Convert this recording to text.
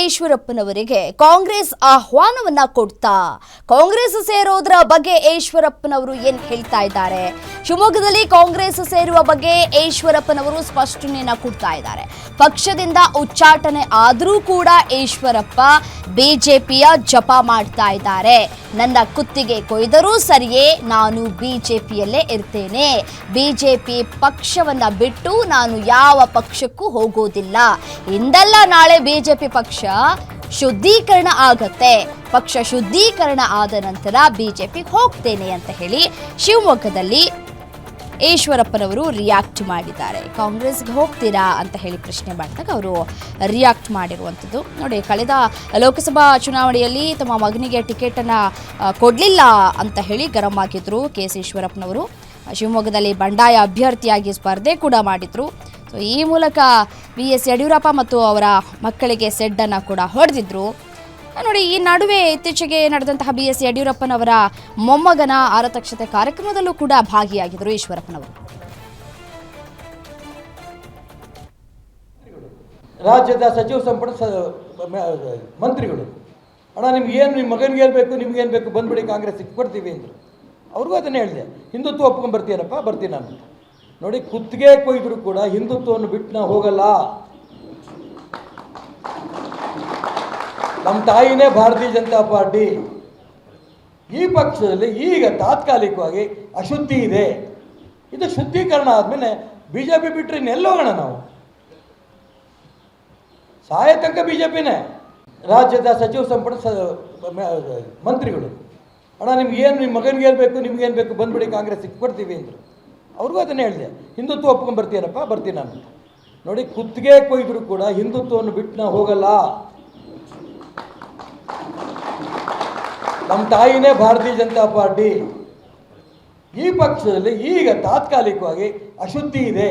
ಈಶ್ವರಪ್ಪನವರಿಗೆ ಕಾಂಗ್ರೆಸ್ ಆಹ್ವಾನವನ್ನ ಕೊಡ್ತಾ ಕಾಂಗ್ರೆಸ್ ಸೇರೋದ್ರ ಬಗ್ಗೆ ಈಶ್ವರಪ್ಪನವರು ಏನ್ ಹೇಳ್ತಾ ಇದ್ದಾರೆ? ಶಿವಮೊಗ್ಗದಲ್ಲಿ ಕಾಂಗ್ರೆಸ್ ಸೇರುವ ಬಗ್ಗೆ ಈಶ್ವರಪ್ಪನವರು ಸ್ಪಷ್ಟನೆಯನ್ನ ಕೊಡ್ತಾ ಇದ್ದಾರೆ. ಪಕ್ಷದಿಂದ ಉಚ್ಚಾಟನೆ ಆದರೂ ಕೂಡ ಈಶ್ವರಪ್ಪ ಬಿಜೆಪಿಯ ಜಪ ಮಾಡ್ತಾ ಇದ್ದಾರೆ. ನನ್ನ ಕುತ್ತಿಗೆ ಕೊಯ್ದರೂ ಸರಿಯೇ, ನಾನು ಬಿಜೆಪಿಯಲ್ಲೇ ಇರ್ತೇನೆ. ಬಿಜೆಪಿ ಪಕ್ಷವನ್ನ ಬಿಟ್ಟು ನಾನು ಯಾವ ಪಕ್ಷಕ್ಕೂ ಹೋಗೋದಿಲ್ಲ. ಇಂದಲ್ಲ ನಾಳೆ ಬಿಜೆಪಿ ಪಕ್ಷ ಶುದ್ಧೀಕರಣ ಆಗತ್ತೆ. ಪಕ್ಷ ಶುದ್ಧೀಕರಣ ಆದ ನಂತರ ಬಿಜೆಪಿ ಹೋಗ್ತೇನೆ ಅಂತ ಹೇಳಿ ಶಿವಮೊಗ್ಗದಲ್ಲಿ ಈಶ್ವರಪ್ಪನವರು ರಿಯಾಕ್ಟ್ ಮಾಡಿದ್ದಾರೆ. ಕಾಂಗ್ರೆಸ್ಗೆ ಹೋಗ್ತೀರಾ ಅಂತ ಹೇಳಿ ಪ್ರಶ್ನೆ ಮಾಡಿದಾಗ ಅವರು ರಿಯಾಕ್ಟ್ ಮಾಡಿರುವಂಥದ್ದು ನೋಡಿ. ಕಳೆದ ಲೋಕಸಭಾ ಚುನಾವಣೆಯಲ್ಲಿ ತಮ್ಮ ಮಗನಿಗೆ ಟಿಕೆಟನ್ನು ಕೊಡಲಿಲ್ಲ ಅಂತ ಹೇಳಿ ಗರಂ ಆಗಿದ್ರು ಕೆ.ಎಸ್. ಈಶ್ವರಪ್ಪನವರು. ಶಿವಮೊಗ್ಗದಲ್ಲಿ ಬಂಡಾಯ ಅಭ್ಯರ್ಥಿಯಾಗಿ ಸ್ಪರ್ಧೆ ಕೂಡ ಮಾಡಿದ್ರು. ಸೊ ಈ ಮೂಲಕ ಬಿ.ಎಸ್. ಯಡಿಯೂರಪ್ಪ ಮತ್ತು ಅವರ ಮಕ್ಕಳಿಗೆ ಸೆಡ್ಡನ್ನು ಕೂಡ ಹೊಡೆದಿದ್ರು ನೋಡಿ. ಈ ನಡುವೆ ಇತ್ತೀಚೆಗೆ ನಡೆದಂತಹ ಬಿ.ಎಸ್. ಯಡಿಯೂರಪ್ಪನವರ ಮೊಮ್ಮಗನ ಆರತಕ್ಷತೆ ಕಾರ್ಯಕ್ರಮದಲ್ಲೂ ಕೂಡ ಭಾಗಿಯಾಗಿದ್ದರು ಈಶ್ವರಪ್ಪನವರು. ರಾಜ್ಯದ ಸಚಿವ ಸಂಪುಟ ಮಂತ್ರಿಗಳು, ಅಣ್ಣ ನಿಮ್ಗೇನು ನಿಮ್ಮ ಮಗನಿಗೆ ಬೇಕು, ನಿಮ್ಗೇನು ಬೇಕು, ಬಂದ್ಬಿಡಿ ಕಾಂಗ್ರೆಸ್ಗೆ ಕೊಡ್ತೀವಿ ಅಂದರು. ಅವ್ರಿಗೂ ಅದನ್ನೇ ಹೇಳಿದೆ, ಹಿಂದುತ್ವ ಒಪ್ಕೊಂಡು ಬರ್ತೀನಪ್ಪ, ಬರ್ತೀನಿ ನಾನು. ನೋಡಿ, ಕುತ್ತಿಗೆ ಕೊಯ್ದರೂ ಕೂಡ ಹಿಂದುತ್ವವನ್ನು ಬಿಟ್ಟು ನಾವು ಹೋಗಲ್ಲ. ನಮ್ಮ ತಾಯಿನೇ ಭಾರತೀಯ ಜನತಾ ಪಾರ್ಟಿ. ಈ ಪಕ್ಷದಲ್ಲಿ ಈಗ ತಾತ್ಕಾಲಿಕವಾಗಿ ಅಶುದ್ಧಿ ಇದೆ. ಇದು ಶುದ್ಧೀಕರಣ ಆದಮೇಲೆ ಬಿ ಜೆ ಪಿ ಬಿಟ್ಟರೆ ಇನ್ನೆಲ್ಲೋಗೋಣ ನಾವು. ಸಾಯ ತನಕ ಬಿ ಜೆ ಪಿನೇ. ರಾಜ್ಯದ ಸಚಿವ ಸಂಪುಟ ಮಂತ್ರಿಗಳು, ಅಣ್ಣ ನಿಮ್ಗೇನು ನಿಮ್ಮ ಮಗನಿಗೆ ಬೇಕು, ನಿಮ್ಗೇನು ಬೇಕು, ಬಂದ್ಬಿಡಿ ಕಾಂಗ್ರೆಸ್ಗೆ ಕೊಡ್ತೀವಿ ಅಂದರು. ಅವ್ರಿಗೂ ಅದನ್ನೇ ಹೇಳಿದೆ, ಹಿಂದುತ್ವ ಒಪ್ಕೊಂಡು ಬರ್ತೀನಪ್ಪ, ಬರ್ತೀನಿ ನಾನು. ನೋಡಿ, ಕುತ್ತಿಗೆ ಕೊಯ್ದರೂ ಕೂಡ ಹಿಂದುತ್ವವನ್ನು ಬಿಟ್ಟು ನಾವು ಹೋಗಲ್ಲ. ನಮ್ಮ ತಾಯಿನೇ ಭಾರತೀಯ ಜನತಾ ಪಾರ್ಟಿ. ಈ ಪಕ್ಷದಲ್ಲಿ ಈಗ ತಾತ್ಕಾಲಿಕವಾಗಿ ಅಶುದ್ಧಿ ಇದೆ.